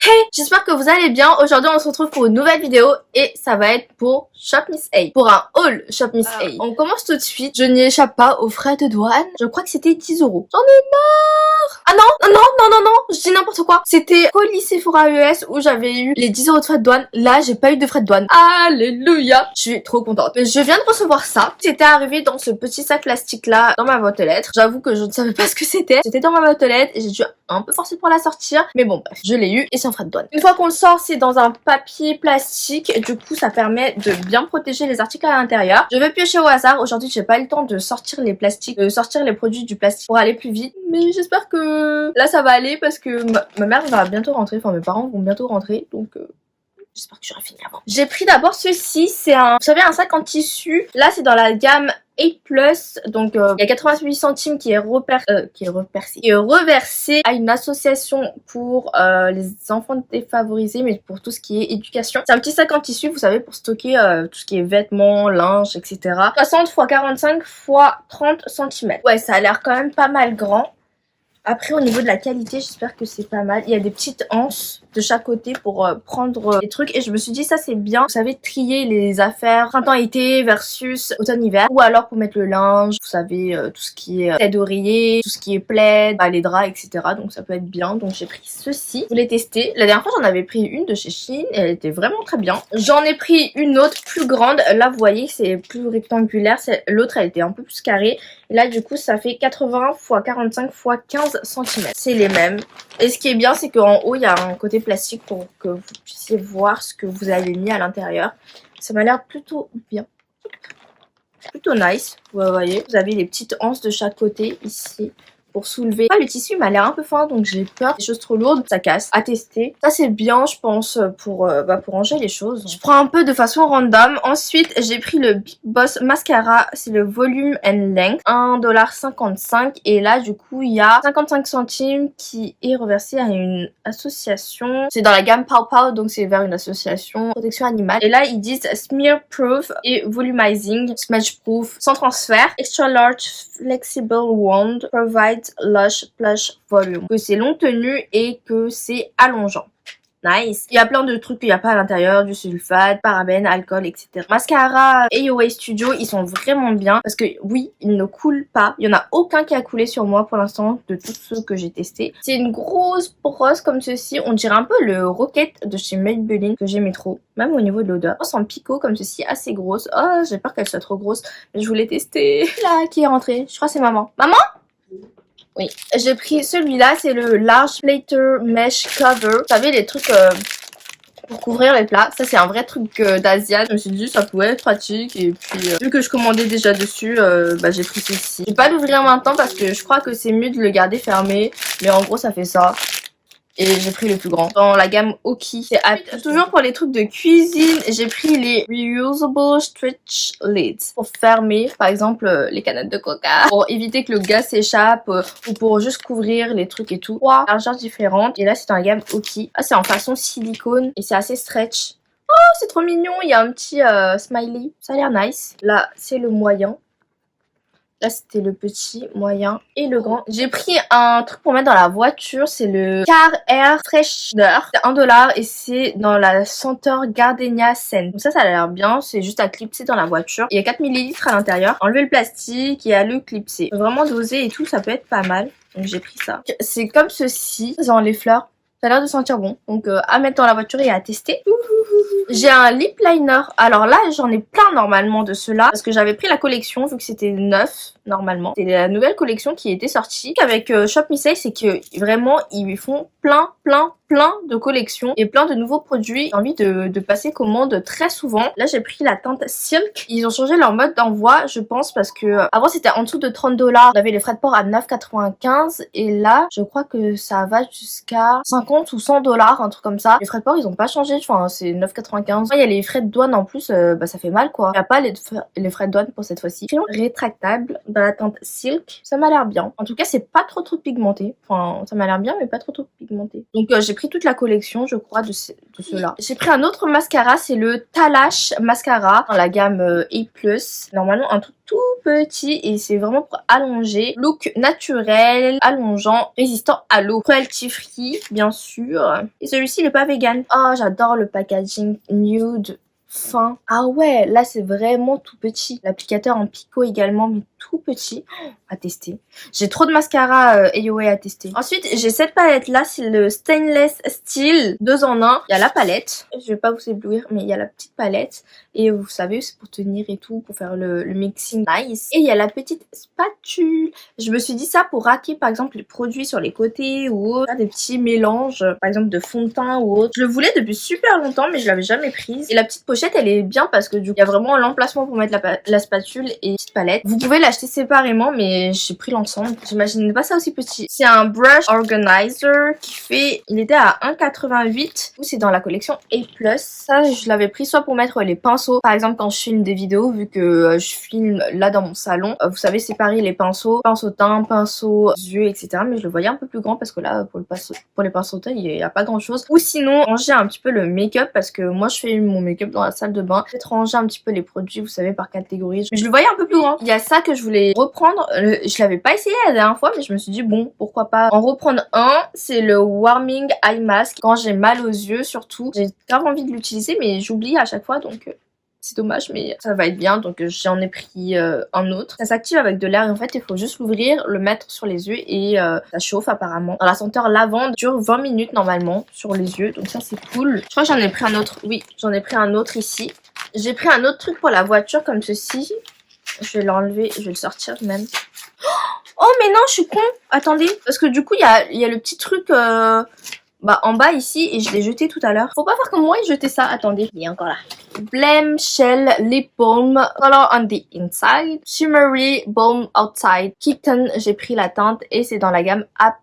Hey, j'espère que vous allez bien. Aujourd'hui on se retrouve pour une nouvelle vidéo et ça va être pour Shop Miss A. Pour un haul Shop Miss A. On commence tout de suite. Je n'y échappe pas aux frais de douane. Je crois que c'était 10 euros. J'en ai marre. Ah non, je dis n'importe quoi. C'était au lycée Sephora US où j'avais eu les 10 euros de frais de douane. Là j'ai pas eu de frais de douane. Alléluia. Je suis trop contente. Mais je viens de recevoir ça. C'était arrivé dans ce petit sac plastique là dans ma boîte aux lettres. J'avoue que je ne savais pas ce que c'était. C'était dans ma boîte aux lettres et j'ai dû un peu forcer pour la sortir. Mais bon bref, je l'ai eu et sans frais de douane. Une fois qu'on le sort, c'est dans un papier plastique. Et du coup, ça permet de bien protéger les articles à l'intérieur. Je vais piocher au hasard. Aujourd'hui, j'ai pas eu le temps de sortir les plastiques, de sortir les produits du plastique pour aller plus vite. Mais j'espère que là, ça va aller parce que ma mère va bientôt rentrer. Enfin, mes parents vont bientôt rentrer. Donc... j'espère que j'aurai fini avant. J'ai pris d'abord ceci, c'est un, vous savez, un sac en tissu. Là, c'est dans la gamme A+, donc il y a 88 centimes qui est reversé à une association pour les enfants défavorisés, mais pour tout ce qui est éducation. C'est un petit sac en tissu, vous savez, pour stocker tout ce qui est vêtements, linge, etc. 60 x 45 x 30 cm. Ouais, ça a l'air quand même pas mal grand. Après, au niveau de la qualité, j'espère que c'est pas mal. Il y a des petites anses de chaque côté pour prendre les trucs. Et je me suis dit, ça c'est bien. Vous savez, trier les affaires printemps-été versus automne-hiver. Ou alors pour mettre le linge, vous savez, tout ce qui est tête d'oreiller, tout ce qui est plaid, les draps, etc. Donc ça peut être bien. Donc j'ai pris ceci. Je l'ai testé. La dernière fois, j'en avais pris une de chez Shein. Et elle était vraiment très bien. J'en ai pris une autre plus grande. Là, vous voyez, c'est plus rectangulaire. L'autre, elle était un peu plus carrée. Et là, du coup, ça fait 80 x 45 x 15 cm. C'est les mêmes. Et ce qui est bien, c'est qu'en haut, il y a un côté plastique pour que vous puissiez voir ce que vous avez mis à l'intérieur. Ça m'a l'air plutôt bien. Plutôt nice. Vous voyez, vous avez les petites anses de chaque côté ici. Pour soulever. Le tissu m'a l'air un peu fin, donc j'ai peur. Les choses trop lourdes, ça casse. À tester. Ça c'est bien, je pense, pour ranger les choses. Je prends un peu de façon random. Ensuite, j'ai pris le Big Boss Mascara. C'est le Volume and Length. 1,55 $. Et là, du coup, il y a 55 centimes qui est reversé à une association. C'est dans la gamme Pow Pow, donc c'est vers une association protection animale. Et là, ils disent Smear Proof et Volumizing, Smudge Proof, sans transfert, Extra Large Flexible Wand, Provide Lush Plush Volume. Que c'est long tenu et que c'est allongeant. Nice. Il y a plein de trucs qu'il n'y a pas à l'intérieur, du sulfate, parabènes, alcool, etc. Mascara AOA Studio, ils sont vraiment bien parce que oui, ils ne coulent pas. Il n'y en a aucun qui a coulé sur moi pour l'instant de tous ceux que j'ai testés. C'est une grosse brosse comme ceci. On dirait un peu le Rocket de chez Maybelline que j'aimais trop. Même au niveau de l'odeur. Brosse en picot comme ceci, assez grosse. Oh, j'ai peur qu'elle soit trop grosse. Mais je voulais tester. Là, qui est rentrée? Je crois que c'est maman. Maman? Oui, j'ai pris celui-là, c'est le Large Platter Mesh Cover. Vous savez, les trucs pour couvrir les plats. Ça, c'est un vrai truc d'Asia. Je me suis dit, ça pouvait être pratique. Et puis, vu que je commandais déjà dessus, j'ai pris ceci. Je vais pas l'ouvrir maintenant parce que je crois que c'est mieux de le garder fermé. Mais en gros, ça fait ça. Et j'ai pris le plus grand. Dans la gamme Oki. C'est toujours pour les trucs de cuisine. J'ai pris les Reusable Stretch Lids. Pour fermer, par exemple, les canettes de coca. Pour éviter que le gaz s'échappe. Ou pour juste couvrir les trucs et tout. 3 largeurs différentes. Et là, c'est dans la gamme Oki. Ah, c'est en façon silicone. Et c'est assez stretch. Oh, c'est trop mignon. Il y a un petit smiley. Ça a l'air nice. Là, c'est le moyen. Là, c'était le petit, moyen et le grand. J'ai pris un truc pour mettre dans la voiture. C'est le Car Air Freshener. C'est 1 $ et c'est dans la senteur Gardenia Scent. Donc ça a l'air bien. C'est juste à clipser dans la voiture. Il y a 4 ml à l'intérieur. Enlever le plastique et à le clipser. Vraiment doser et tout, ça peut être pas mal. Donc j'ai pris ça. C'est comme ceci. Dans les fleurs. Ça a l'air de sentir bon. Donc à mettre dans la voiture et à tester. J'ai un lip liner. Alors là, j'en ai plein normalement de ceux-là. Parce que j'avais pris la collection vu que c'était neuf normalement. C'est la nouvelle collection qui était sortie. Avec Shop Miss A, c'est que vraiment, ils font plein de collections et plein de nouveaux produits. J'ai envie de passer commande très souvent. Là, j'ai pris la teinte Silk. Ils ont changé leur mode d'envoi, je pense, parce que avant, c'était en dessous de 30 $. On avait les frais de port à 9,95 $. Et là, je crois que ça va jusqu'à 50 ou 100 $, un truc comme ça. Les frais de port, ils ont pas changé. Enfin, c'est 9,95 $. Il y a les frais de douane en plus. Ça fait mal, quoi. Il n'y a pas les frais de douane pour cette fois-ci. Crayon rétractable dans la teinte Silk. Ça m'a l'air bien. En tout cas, c'est pas trop pigmenté. Enfin, ça m'a l'air bien, mais pas trop pigmenté. Donc, j'ai pris toute la collection, je crois, de ceux-là. J'ai pris un autre mascara, c'est le Talash Mascara dans la gamme A+. Normalement, un truc tout petit et c'est vraiment pour allonger. Look naturel, allongeant, résistant à l'eau. Cruelty free, bien sûr. Et celui-ci, il est pas vegan. Oh, j'adore le packaging nude. Fin. Ah ouais, là c'est vraiment tout petit. L'applicateur en picot également, mais tout petit. À tester. J'ai trop de mascara AOA à tester. Ensuite, j'ai cette palette là, c'est le Stainless Steel 2 en 1. Il y a la palette. Je vais pas vous éblouir, mais il y a la petite palette. Et vous savez, c'est pour tenir et tout, pour faire le mixing nice. Et il y a la petite spatule. Je me suis dit ça pour raquer par exemple les produits sur les côtés ou autre. Des petits mélanges, par exemple de fond de teint ou autre. Je le voulais depuis super longtemps, mais je l'avais jamais prise. Et la petite pochette, elle est bien parce que du coup, il y a vraiment l'emplacement pour mettre la spatule et la petite palette. Vous pouvez l'acheter séparément, mais j'ai pris l'ensemble. J'imaginais pas ça aussi petit. C'est un brush organizer qui fait... Il était à 1,88. C'est dans la collection A+. Ça, je l'avais pris soit pour mettre les pinceaux. Par exemple, quand je filme des vidéos, vu que je filme là dans mon salon, vous savez séparer les pinceaux. Pinceau teint, pinceau yeux, etc. Mais je le voyais un peu plus grand parce que là, pour les pinceaux teint, il n'y a pas grand chose. Ou sinon, ranger un petit peu le make-up parce que moi, je fais mon make-up dans la salle de bain. Peut-être ranger un petit peu les produits, vous savez, par catégorie. Je le voyais un peu plus grand. Il y a ça que je voulais reprendre. Je l'avais pas essayé la dernière fois, mais je me suis dit bon, pourquoi pas en reprendre un. C'est le Warming Eye Mask. Quand j'ai mal aux yeux surtout, j'ai grave envie de l'utiliser, mais j'oublie à chaque fois, donc c'est dommage, mais ça va être bien. Donc j'en ai pris un autre. Ça s'active avec de l'air et en fait il faut juste l'ouvrir, le mettre sur les yeux et ça chauffe apparemment. Dans la senteur lavande, dure 20 minutes normalement sur les yeux, donc ça c'est cool. Je crois que j'en ai pris un autre. Oui, j'en ai pris un autre ici. J'ai pris un autre truc pour la voiture comme ceci. Je vais l'enlever, je vais le sortir même. Oh mais non, je suis con. Attendez, parce que du coup il y a le petit truc en bas ici et je l'ai jeté tout à l'heure. Faut pas faire comme moi et jeter ça. Attendez, il est encore là. Blem Shell Lip Balm Color on the Inside, Shimmery Balm Outside. Kitten, j'ai pris la teinte et c'est dans la gamme A+.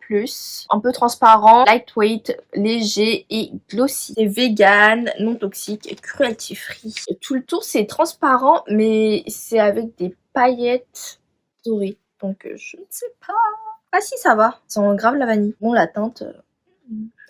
Un peu transparent, lightweight, léger et glossy. C'est vegan, non toxique, cruelty free. Et tout le tour c'est transparent mais c'est avec des paillettes dorées. Donc je ne sais pas. Ah si, ça va. Ça sent grave la vanille. Bon, la teinte,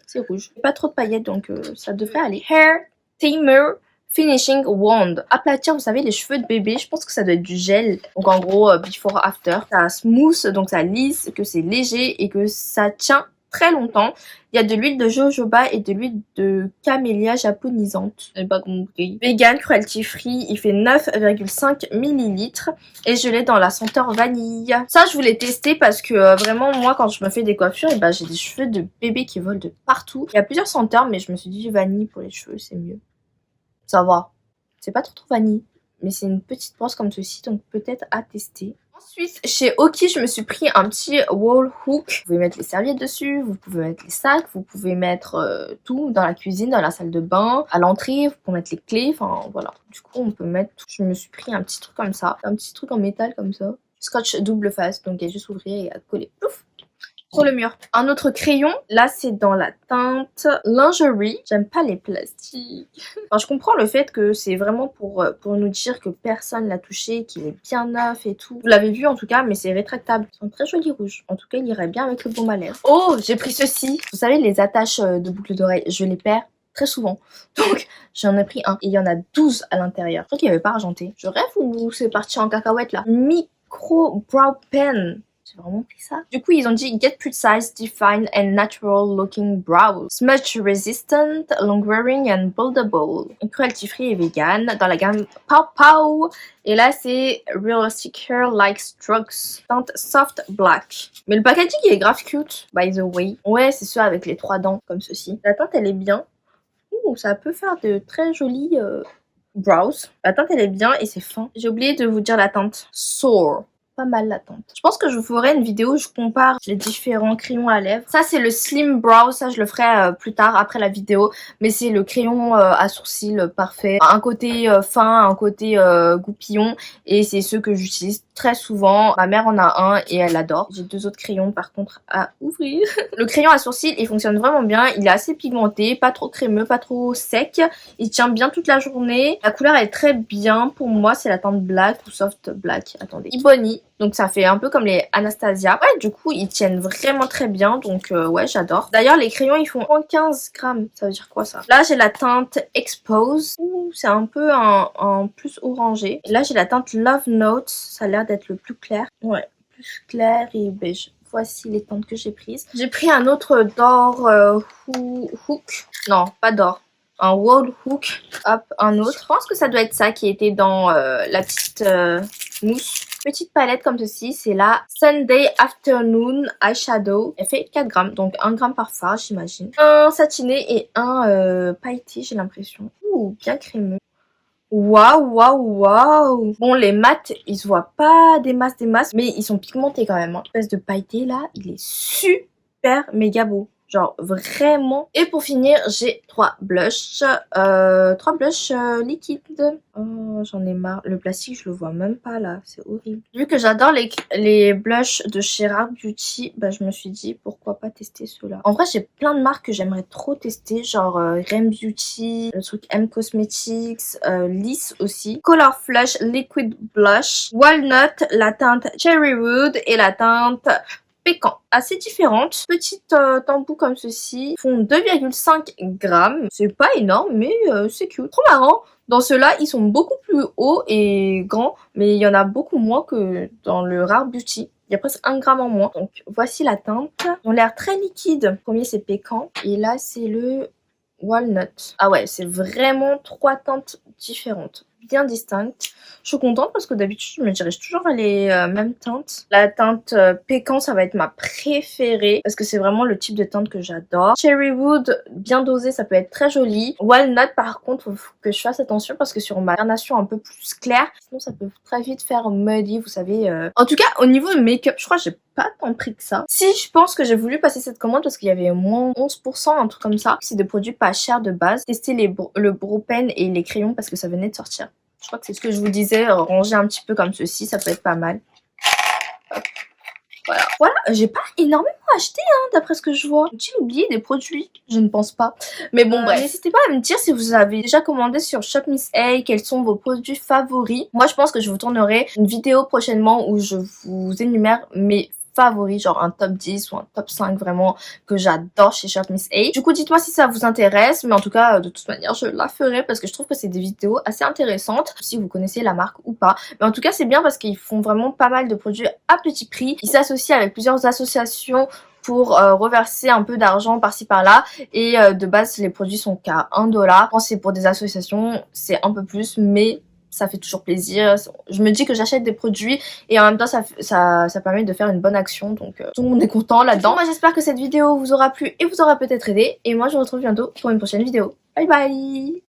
c'est rouge. Pas trop de paillettes, donc ça devrait aller. Hair Tamer Finishing Wand. Aplatir, vous savez, les cheveux de bébé. Je pense que ça doit être du gel. Donc en gros, before after. Ça smooth, donc ça lisse, que c'est léger et que ça tient très longtemps. Il y a de l'huile de jojoba et de l'huile de camélia japonisante. J'ai pas compris. Vegan, cruelty free, il fait 9,5 ml et je l'ai dans la senteur vanille. Ça, je voulais tester parce que vraiment, moi, quand je me fais des coiffures, et j'ai des cheveux de bébé qui volent de partout. Il y a plusieurs senteurs, mais je me suis dit vanille pour les cheveux, c'est mieux. Ça va. C'est pas trop vanille, mais c'est une petite brosse comme ceci, donc peut-être à tester. Ensuite, chez Oki, je me suis pris un petit wall hook. Vous pouvez mettre les serviettes dessus, vous pouvez mettre les sacs, vous pouvez mettre tout dans la cuisine, dans la salle de bain, à l'entrée, vous pouvez mettre les clés, enfin voilà. Du coup, on peut mettre tout. Je me suis pris un petit truc comme ça, un petit truc en métal comme ça. Scotch double face, donc il y a juste ouvrir et à coller. Pouf, sur le mur. Un autre crayon, là c'est dans la teinte Lingerie. J'aime pas les plastiques. Enfin, je comprends le fait que c'est vraiment pour nous dire que personne l'a touché, qu'il est bien neuf et tout. Vous l'avez vu en tout cas, mais c'est rétractable. Ils sont très jolis rouges. En tout cas, il irait bien avec le baume à lèvres. Oh, j'ai pris ceci. Vous savez, les attaches de boucles d'oreilles, je les perds très souvent. Donc, j'en ai pris un. Et il y en a 12 à l'intérieur. Je crois qu'il n'y avait pas argenté. Je rêve ou c'est parti en cacahuète là. Micro Brow Pen. J'ai vraiment pris ça. Du coup, ils ont dit Get precise, defined and natural looking brows. Smudge resistant, long wearing and buildable. Cruelty free et vegan dans la gamme Pow Pow. Et là, c'est Realistic Hair Like Strokes. Teinte soft black. Mais le packaging il est grave cute, by the way. Ouais, c'est ceux avec les 3 dents, comme ceci. La teinte, elle est bien. Ouh, ça peut faire de très jolis brows. La teinte, elle est bien et c'est fin. J'ai oublié de vous dire la teinte. Soar. Pas mal la teinte. Je pense que je vous ferai une vidéo où je compare les différents crayons à lèvres. Ça c'est le Slim Brow, ça je le ferai plus tard après la vidéo. Mais c'est le crayon à sourcils parfait. Un côté fin, un côté goupillon. Et c'est ceux que j'utilise très souvent. Ma mère en a un et elle adore. J'ai 2 autres crayons par contre à ouvrir. Le crayon à sourcils il fonctionne vraiment bien. Il est assez pigmenté, pas trop crémeux, pas trop sec. Il tient bien toute la journée. La couleur est très bien pour moi. C'est la teinte black ou soft black. Attendez. Ebony. Donc ça fait un peu comme les Anastasia. Ouais, du coup ils tiennent vraiment très bien, donc ouais, j'adore. D'ailleurs les crayons ils font 15 grammes, ça veut dire quoi ça? Là j'ai la teinte Expose, c'est un peu un plus orangé. Et là j'ai la teinte Love Notes, ça a l'air d'être le plus clair. Ouais, plus clair et beige. Voici les teintes que j'ai prises. J'ai pris un autre d'or hook. Non, pas d'or. Un wall hook. Hop, un autre. Je pense que ça doit être ça qui était dans la petite mousse. Petite palette comme ceci, c'est la Sunday Afternoon Eyeshadow. Elle fait 4 grammes, donc 1 gramme par fard, j'imagine. Un satiné et un pailleté, j'ai l'impression. Ouh, bien crémeux. Waouh, waouh, waouh. Bon, les mats, ils se voient pas des masses, mais ils sont pigmentés quand même. L'espèce de pailleté là, il est super méga beau. Genre vraiment. Et pour finir, j'ai 3 blushs. 3 blushs liquides. Oh, j'en ai marre. Le plastique, je le vois même pas là. C'est horrible. Vu que j'adore les blushs de chez Rare Beauty, bah, je me suis dit pourquoi pas tester ceux-là. En vrai, j'ai plein de marques que j'aimerais trop tester. Genre Rem Beauty, le truc M Cosmetics, Liss aussi. Color Flush Liquid Blush. Walnut, la teinte Cherry Wood et la teinte Pécan, assez différentes. Petites tambours comme ceci font 2,5 grammes. C'est pas énorme, mais c'est cute. Trop marrant. Dans ceux-là, ils sont beaucoup plus hauts et grands, mais il y en a beaucoup moins que dans le Rare Beauty. Il y a presque 1 gramme en moins. Donc voici la teinte. Ils ont l'air très liquides. Le premier c'est Pécan et là c'est le Walnut. Ah ouais, c'est vraiment 3 teintes différentes, bien distinctes. Je suis contente parce que d'habitude je me dirige toujours à les mêmes teintes. La teinte Pécan, ça va être ma préférée parce que c'est vraiment le type de teinte que j'adore. Cherry Wood, bien dosé, ça peut être très joli. Walnut par contre, faut que je fasse attention parce que sur ma carnation un peu plus claire, sinon ça peut très vite faire muddy, vous savez. En tout cas au niveau de make-up, je crois que j'ai pas tant pris que ça. Si, je pense que j'ai voulu passer cette commande parce qu'il y avait moins 11%, un truc comme ça. C'est des produits pas chers de base. Tester le brow pen et les crayons parce que ça venait de sortir. Je crois que c'est ce que je vous disais, ranger un petit peu comme ceci, ça peut être pas mal. Hop. Voilà, j'ai pas énormément acheté d'après ce que je vois. J'ai oublié des produits, je ne pense pas. Mais bon bref, n'hésitez pas à me dire si vous avez déjà commandé sur Shop Miss A, quels sont vos produits favoris. Moi je pense que je vous tournerai une vidéo prochainement où je vous énumère mes favoris, genre un top 10 ou un top 5 vraiment que j'adore chez Shop Miss A. Du coup dites-moi si ça vous intéresse, mais en tout cas de toute manière je la ferai parce que je trouve que c'est des vidéos assez intéressantes si vous connaissez la marque ou pas. Mais en tout cas c'est bien parce qu'ils font vraiment pas mal de produits à petit prix. Ils s'associent avec plusieurs associations pour reverser un peu d'argent par-ci par-là et de base les produits sont qu'à 1 $. Quand c'est pour des associations c'est un peu plus, mais ça fait toujours plaisir. Je me dis que j'achète des produits et en même temps ça permet de faire une bonne action, donc tout le monde est content là-dedans. Moi j'espère que cette vidéo vous aura plu et vous aura peut-être aidé et moi je vous retrouve bientôt pour une prochaine vidéo. Bye bye.